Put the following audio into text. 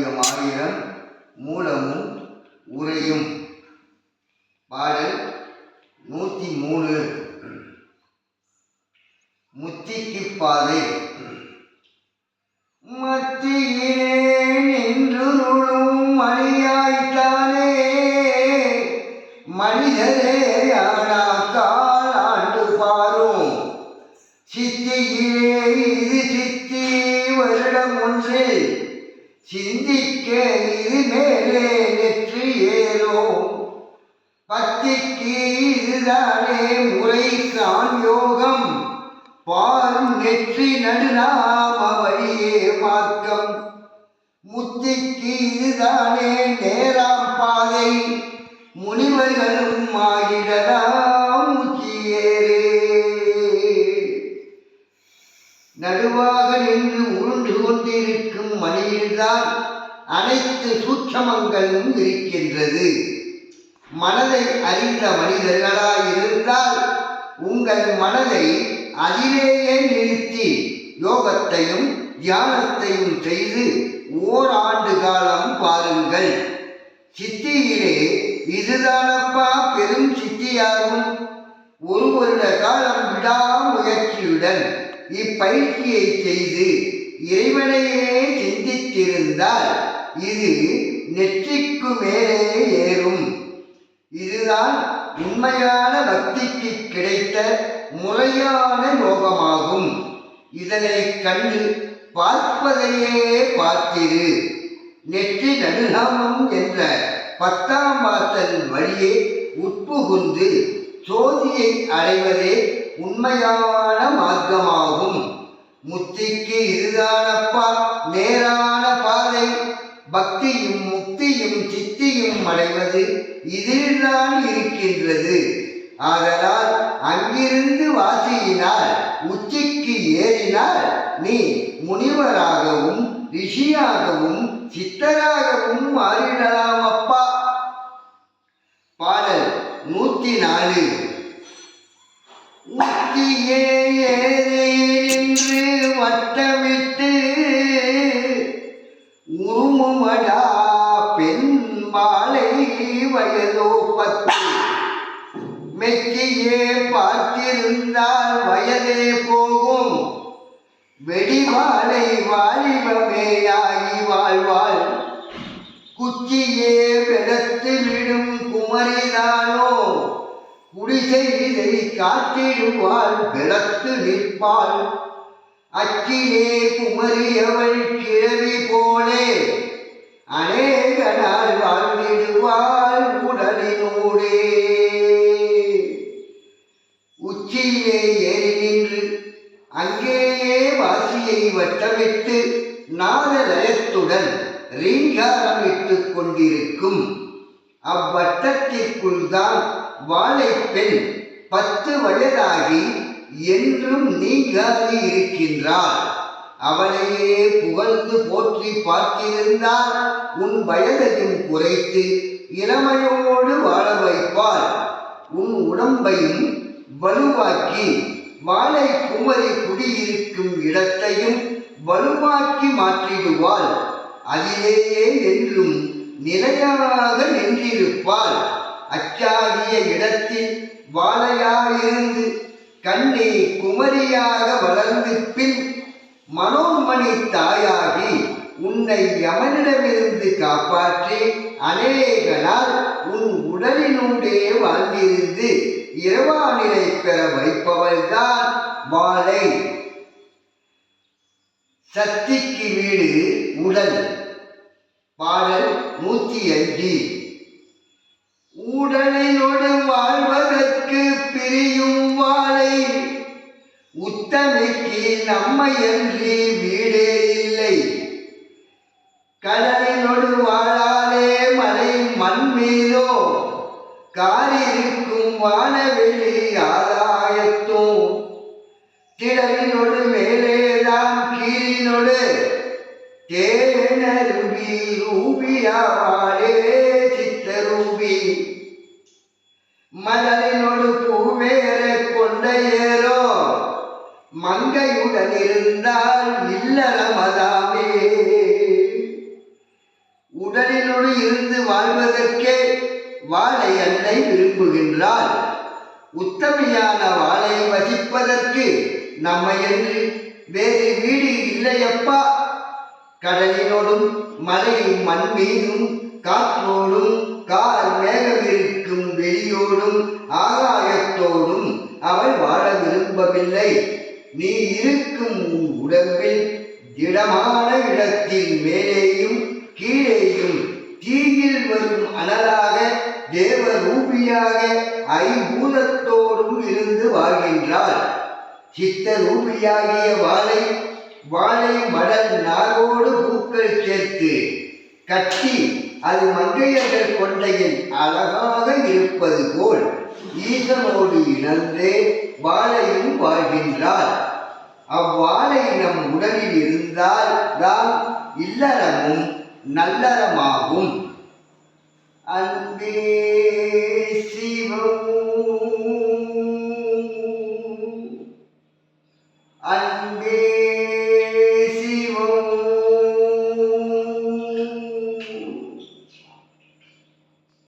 காவியம் 1000 மூலமும் உரையும். பாடல் 103. முத்திக்கு பாதை. மத்தியிலே நின்றுருளும் மணியாய்த்தானே மனிதரே ஆனாக்கால் ஆண்டு பாரும். சித்தியிலே இது சித்தி வருடம் ஒன்றில் சிந்திக்க இது மேலே நெற்றி ஏறும். பத்திக்கு இதுதானே முறை யோகம் பாரும் நெற்றி நடுநாம வழியே மார்க்கம். முத்திக்கு இதுதானே நேராம் பாதை முனிவர்களும் ஆகிடலாம் முச்சியேரே. நடுவாக நின்று உருண்டு கொண்டிருக்கும் மணியில்தான் அனைத்து சூட்சமங்களும் இருக்கின்றது. மனதை அறிந்த மனிதர்களாயிருந்தால் உங்கள் மனதை அதிலேயே நிறுத்தி யோகத்தையும் தியானத்தையும் செய்து ஓராண்டு காலம் பாருங்கள். சித்தியிலே இதுதானப்பா பெரும் சித்தியாகும். ஒரு வருட காலம் விடாமுயற்சியுடன் இப்பயிற்சியை செய்து இறைவனையே சிந்தித்திருந்தால் இது நெற்றிக்கு மேலே ஏறும். இதுதான் உண்மையான பக்திக்கு கிடைத்த முறையான யோகமாகும். இதனை கண்டு பார்ப்பதையே பார்த்திரு. நெற்றி நடுநாமம் என்ற 10ஆம் வாசல் வழியே உட்புகுந்து சோதியை அடைவதே உண்மையான மார்க்கமாகும். முத்திக்கு இதுதானப்பா நேரான பாதை. பக்தியும் முக்தியும் சித்தியும் அடைவது இதில்தான் இருக்கின்றது. ஆதலால் அங்கிருந்து வாசியினால் உச்சிக்கு ஏறினால் நீ முனிவராகவும் ரிஷியாகவும் சித்தராகவும் மாறிடலாம் அப்பா. பாடல் 104. உச்சியே ஏறி நின்று வட்டமிட்டு உருமுமடா பெண் மாலை வயதோ 10. மெச்சியே பார்த்திருந்தால் வயதே போகும். வெடிவாளை வாலிபமேயாகி வாழ்வாள். குச்சியே வெடத்து விடும் குமரிதானோ குடிசை இதை காத்திடுவாள் வெடத்து நிற்பாள். அச்சிலே குமரியவள் கிழவி போலே அநேக நாள் வாழ்ந்திடுவாள் உடலினூடே. உச்சியிலே ஏறி நின்று அங்கேயே வாசியை வட்டமிட்டு நாதலயத்துடன் ரீங்காரமிட்டுக் கொண்டிருக்கும். அவ்வட்டத்திற்குள் தான் வாழை பெண் 10 வயதாகி என்றும் நீங்காது இருக்கின்றாள். அவளையே புகழ்ந்து போற்றி பார்த்திருந்தால் உன் வயதையும் குறைத்து இளமையோடு வாழ வைப்பாள். உன் உடம்பையும் வலுவாக்கி வாழை குமரி குடியிருக்கும் இடத்தையும் வலுவாக்கி மாற்றிடுவாள். அதிலேயே என்றும் நிலையாக நின்றிருப்பாள். அச்சாகிய இடத்தில் வாழையாயிருந்து கண்ணே குமரியாக வளர்ந்து பின் மனோன்மணி தாயாகி உன்னை யமனிடமிருந்து காப்பாற்றி அநேக நாள் உன் உடலினூடே வாழ்ந்திருந்து இரவா நிலை பெற வைப்பவள்தான் வாழை. சக்திக்கு வீடு உடல். பாடல் 105. உடலினோடு வாழ்வதற்கு பிரியும் வாழை உத்தமைக்கு நம்மையன்றி வீடே இல்லை. கடலினோடு வாழாலே மலை மண் மீதோ காரிருக்கும் வானவெளி ஆதாயத்தோ. திடலினோடு மேலேதான் கீழினோடு தேனருவி ரூபியாவாளே சித்தரூபி. மலரினோடு பூவேற கொண்ட ஏறோ மங்கையுடன் இருந்தால் இல்லறமதாமே. உடலினோடு இருந்து வாழ்வதற்கே வாழை அன்னை விரும்புகின்றாள். உத்தமையான வாழை வசிப்பதற்கு நம்மையன்று வேறு வீடு இல்லையப்பா. கடலினோடும் மலை மண் மீதும் காற்றோடும் கார் மேகம் இருக்கும் வெளியோடும் ஆகாயத்தோடும் அவள் வாழ விரும்பவில்லை. நீ இருக்கும் உடம்பில் திடமான இடத்தில் மேலேயும் கீழேயும் தீயில் வரும் அனலாக தேவரூபியாக ஐம்பூதத்தோடும் இருந்து வாழ்கின்றாள். சித்த ரூபியாகிய வாழை மடல் நாரோடு பூக்கள் சேர்த்து கட்டி அது மங்கையர்கள் கொண்டையில் அழகாக இருப்பது போல் ஈசனோடு இணைந்தே வாழையும் வாழ்கின்றார். அவ்வாழை நம் உடலில் இருந்தால் தான் இல்லறமும் நல்லறமாகும். அன்பே சிவம், அன்பே